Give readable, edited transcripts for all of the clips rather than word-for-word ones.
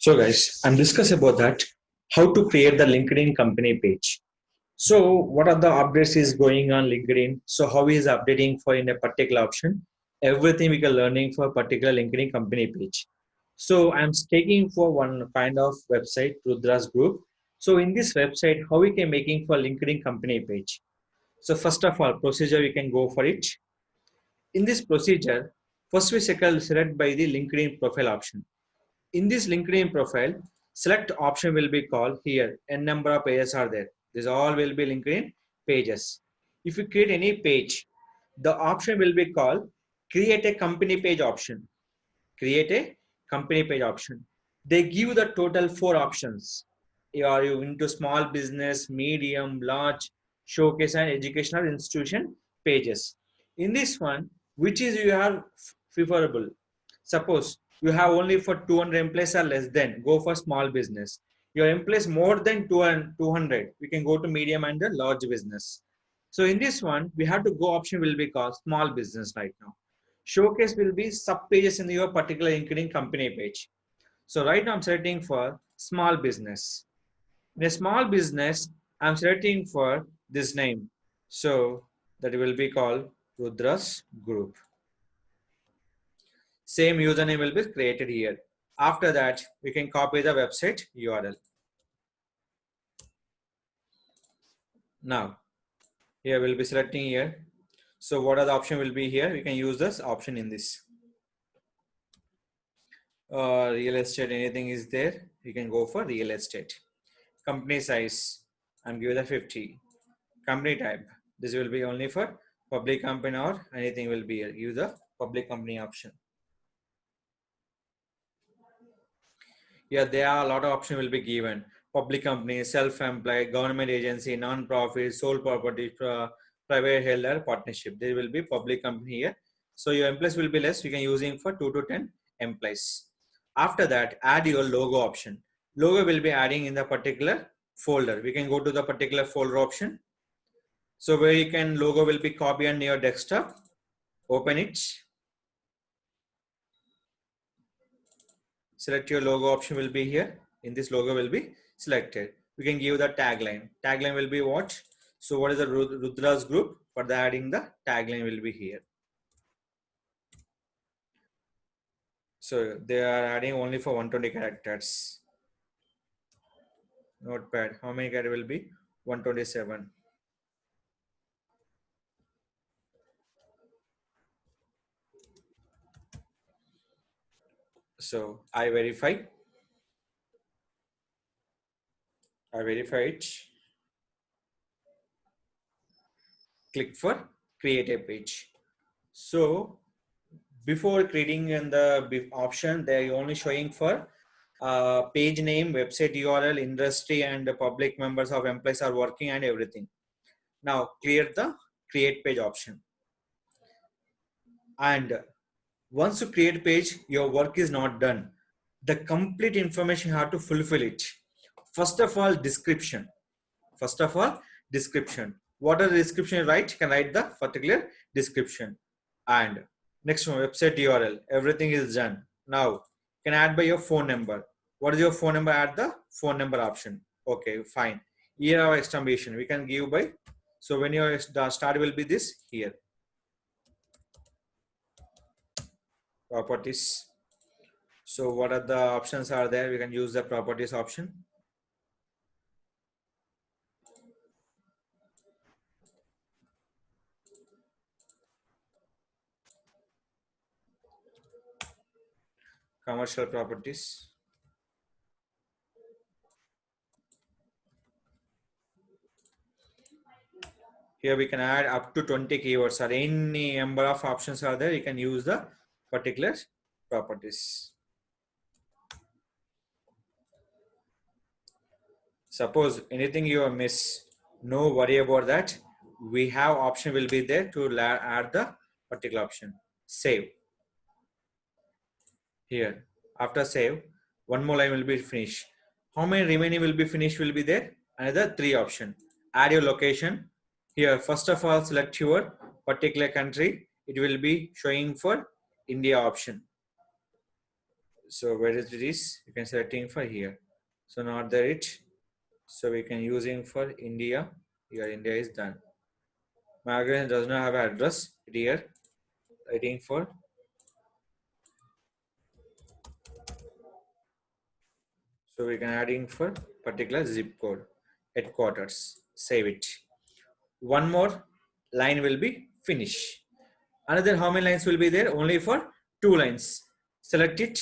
So guys, I'm discussing about that, how to create the LinkedIn company page. So what are the updates is going on LinkedIn? So how is updating for in a particular option? Everything we can learning for a particular LinkedIn company page. So I'm taking for one kind of website, Rudra's group. So in this website, how we can making for LinkedIn company page? So first of all, procedure we can go for it. In this procedure, first we select by the LinkedIn profile option. In this LinkedIn profile, select option will be called here. N number of pages are there. These all will be LinkedIn pages. If you create any page, the option will be called create a company page option. Create a company page option. They give the total four options. Are you into small business, medium, large, showcase and educational institution pages? In this one, which is you are preferable? Suppose you have only for 200 employees or less than, go for small business. Your employees more than 200, we can go to medium and the large business. So in this one, we have to go option will be called small business right now. Showcase will be sub pages in your particular LinkedIn company page. So right now I'm selecting for small business. In a small business, I'm selecting for this name. So that will be called Rudra's group. Same username will be created here. After that, we can copy the website URL. Now, here we'll be selecting here. So what are the option will be here? We can use this option in this. Real estate, anything is there, you can go for real estate. Company size, I'm giving the 50. Company type, this will be only for public company or anything will be here. Use the public company option. Yeah, there are a lot of options will be given. Public company, self-employed, government agency, non-profit, sole property, private held or partnership. There will be public company here. So your employees will be less. You can using for 2 to 10 employees. After that, add your logo option. Logo will be adding in the particular folder. We can go to the particular folder option. So where you can logo will be copied on your desktop. Open it. Select your logo option will be here. In this logo will be selected. We can give the tagline. Tagline will be what? So what is the Rudra's group? For the adding the tagline will be here. So they are adding only for 120 characters. Notepad. How many characters will be? 127. So I verify. I verify it. Click for create a page. So before creating in the option, they are only showing for page name, website URL, industry, and the public members of employees are working and everything. Now clear the create page option. And once you create page, your work is not done. The complete information you have to fulfill it. First of all, description. First of all, description. What are the description you write? You can write the particular description. And next one, website URL. Everything is done. Now, you can add by your phone number. What is your phone number? Add the phone number option. Okay, fine. Year of exclamation. We can give by. So when your start will be this here. Properties. So what are the options are there? We can use the properties option. Commercial properties. Here we can add up to 20 keywords or any number of options are there. You can use the particular properties. Suppose anything you miss, no worry about that. We have option will be there to add the particular option. Save. Here, after save, one more line will be finished. How many remaining will be finished will be there? Another 3 option. Add your location. Here, first of all, select your particular country. It will be showing for India option. So where it is, you can selecting for here. So not there it. So we can using for India. Here India is done. My organization does not have an address here. Waiting for. So we can adding for particular zip code, headquarters. Save it. One more line will be finish. Another how many lines will be there? Only for 2 lines. Select it.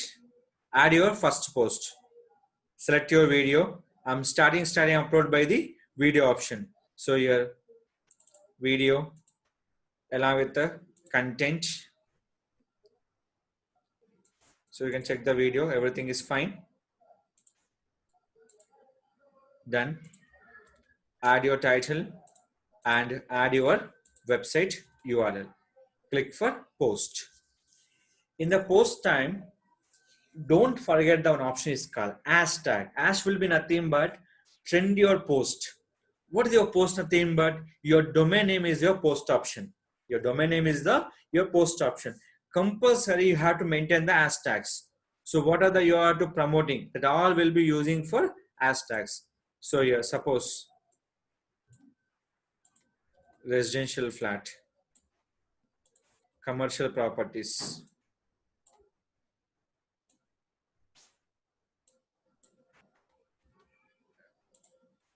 Add your first post. Select your video. I'm starting upload by the video option. So your video along with the content. So you can check the video. Everything is fine. Done. Add your title and add your website URL. Click for post. In the post time, don't forget the one option is called hashtag. Hash will be nothing but trend your post. What is your post? Nothing but your domain name is your post option. Your domain name is your post option. Compulsory you have to maintain the hashtags. So what are the you are to promoting? That all will be using for hashtags. So here suppose residential flat, commercial properties.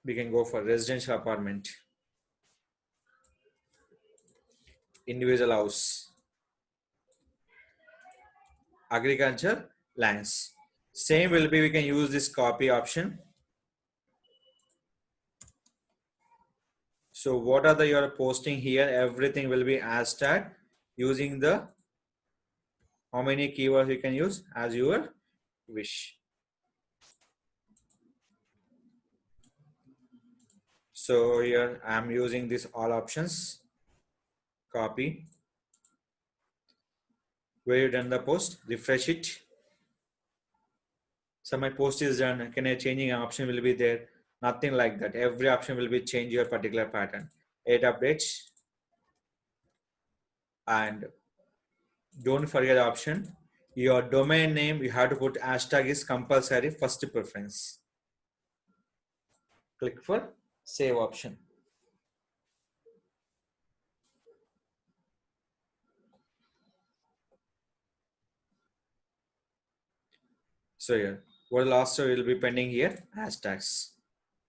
We can go for residential apartment, individual house, agriculture lands. Same will be, we can use this copy option. So what are the you are posting here? Everything will be hashtag using the how many keywords you can use as your wish. So here I am using this all options. Copy. Where you done the post, refresh it. So my post is done. Can I changing option will be there? Nothing like that. Every option will be change your particular pattern. 8 updates. And don't forget the option. Your domain name, you have to put hashtag is compulsory first preference. Click for save option. So here, what the last will be pending here? Hashtags.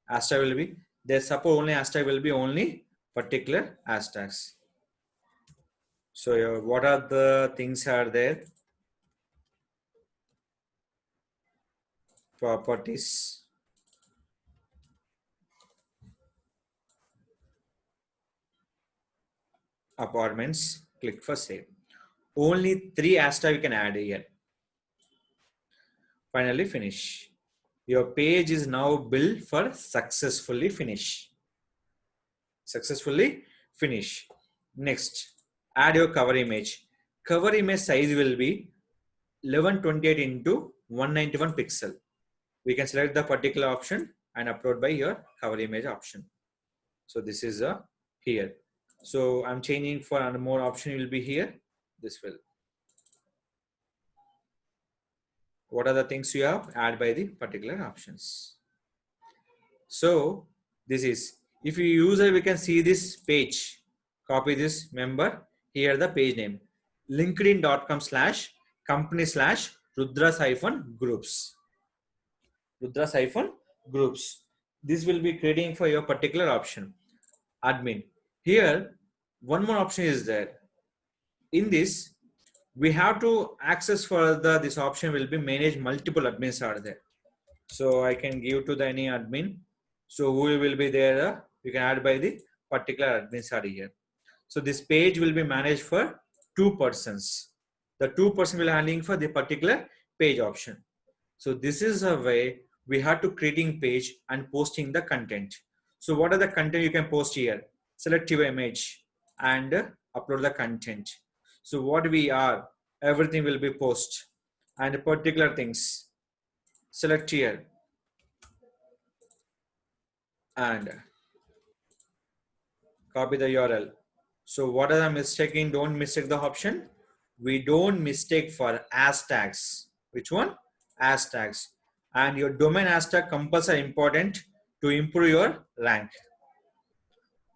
Hashtag will be there. Suppose only hashtag will be only particular hashtags. So here, what are the things are there? Properties, apartments. Click for save. Only 3 hashtag you can add here. Finally finish. Your page is now built for successfully finish. Successfully finish. Next, add your cover image. Cover image size will be 1128 into 191 pixel. We can select the particular option and upload by your cover image option. So this is here. So I'm changing for another more option will be here. This will. What are the things you have? Add by the particular options. So this is, if you use it, we can see this page. Copy this member. Here the page name. linkedin.com/company/Rudras-groups. Rudras-groups. This will be creating for your particular option. Admin. Here, one more option is there. In this, we have to access for this option will be manage multiple admins are there. So I can give to the any admin. So who will be there? You can add by the particular admins are here. So this page will be managed for 2 persons. The 2 person will handling for the particular page option. So this is a way we have to creating page and posting the content. So what are the content you can post here? Select your image and upload the content. So what we are, everything will be post and particular things. Select here and copy the URL. So what are the mistaking? Don't mistake the option. We don't mistake for hashtags. Which one? hashtags, and your domain hashtag compulsory important to improve your rank.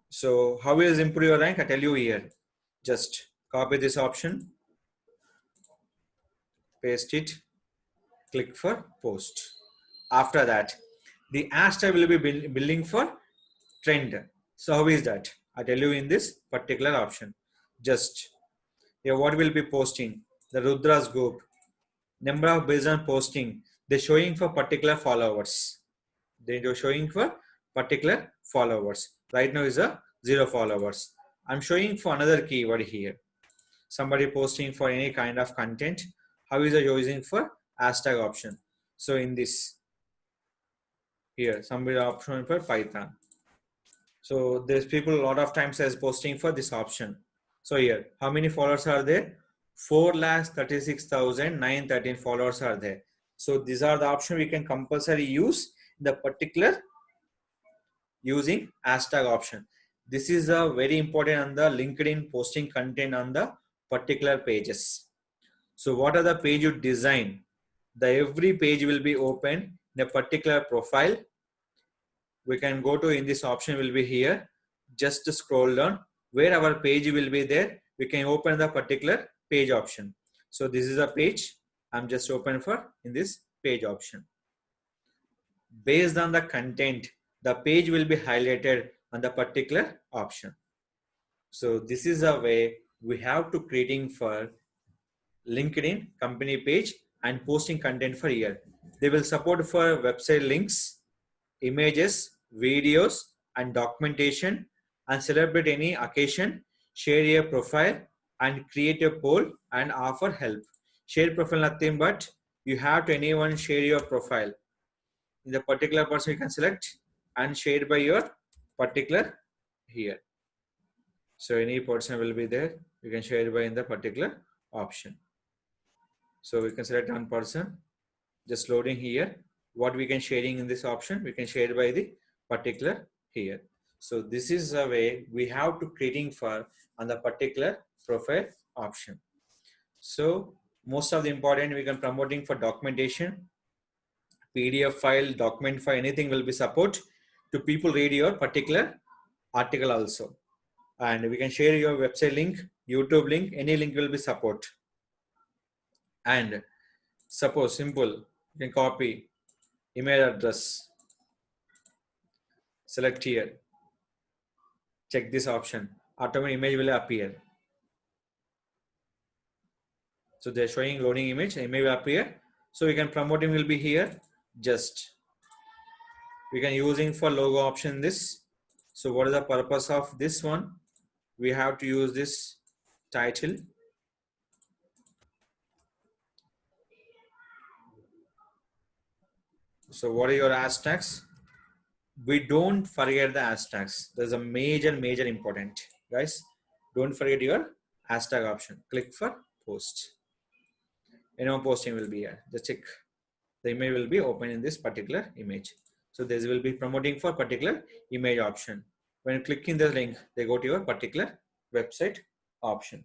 So how is improve your rank? I tell you here. Just copy this option, paste it, click for post. After that, the hashtag will be building for trend. So how is that? I tell you in this particular option. Just here, what will be posting? The Rudra's group. Number of based on posting. They're showing for particular followers. They're showing for particular followers. Right now is a 0 followers. I'm showing for another keyword here. Somebody posting for any kind of content. How is it using for hashtag option? So in this here, somebody option for Python. So there's people a lot of times as posting for this option. So here, how many followers are there? 4,36,913 followers are there. So these are the options we can compulsory use the particular using hashtag option. This is a very important on the LinkedIn posting content on the particular pages. So what are the page you design? The every page will be open in a particular profile. We can go to in this option will be here. Just scroll down where our page will be there. We can open the particular page option. So this is a page. I'm just open for in this page option. Based on the content, the page will be highlighted on the particular option. So this is a way we have to creating for LinkedIn company page and posting content for here. They will support for website links, images, videos, and documentation, and celebrate any occasion, share your profile, and create a poll and offer help. Share profile nothing but you have to anyone share your profile. In the particular person you can select and share by your particular here. So any person will be there. You can share by in the particular option. So we can select one person. Just loading here. What we can sharing in this option, we can share by the particular here. So this is a way we have to creating for on the particular profile option. So most of the important we can promoting for documentation, PDF file, document file, anything will be support to people read your particular article also. And we can share your website link, YouTube link, any link will be support. And suppose simple, you can copy email address, select here, check this option, automatic image will appear. So they're showing loading image, image will appear. So we can promoting will be here. Just we can using for logo option this. So what is the purpose of this one? We have to use this title. So what are your hashtags? We don't forget the hashtags. There's a major important, guys. Don't forget your hashtag option. Click for post. Posting will be here. Just check. The image will be open in this particular image. So this will be promoting for particular image option. When clicking the link, they go to your particular website option.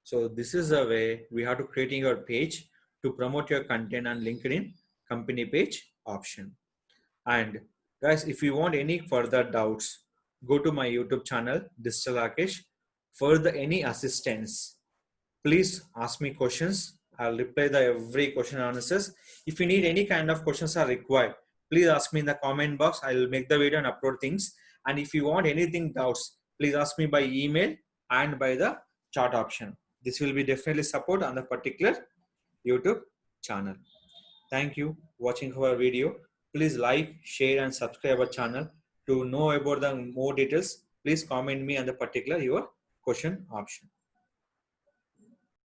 So this is a way we have to creating your page to promote your content on LinkedIn company page option. And guys, if you want any further doubts, go to my YouTube channel, Digital Rakesh. For any assistance, please ask me questions. I'll reply the every question and answers. If you need any kind of questions are required, please ask me in the comment box. I'll make the video and upload things. And if you want anything doubts, please ask me by email and by the chat option. This will be definitely support on the particular YouTube channel. Thank you watching our video. Please like, share and subscribe our channel. To know about the more details, please comment me on the particular your question option.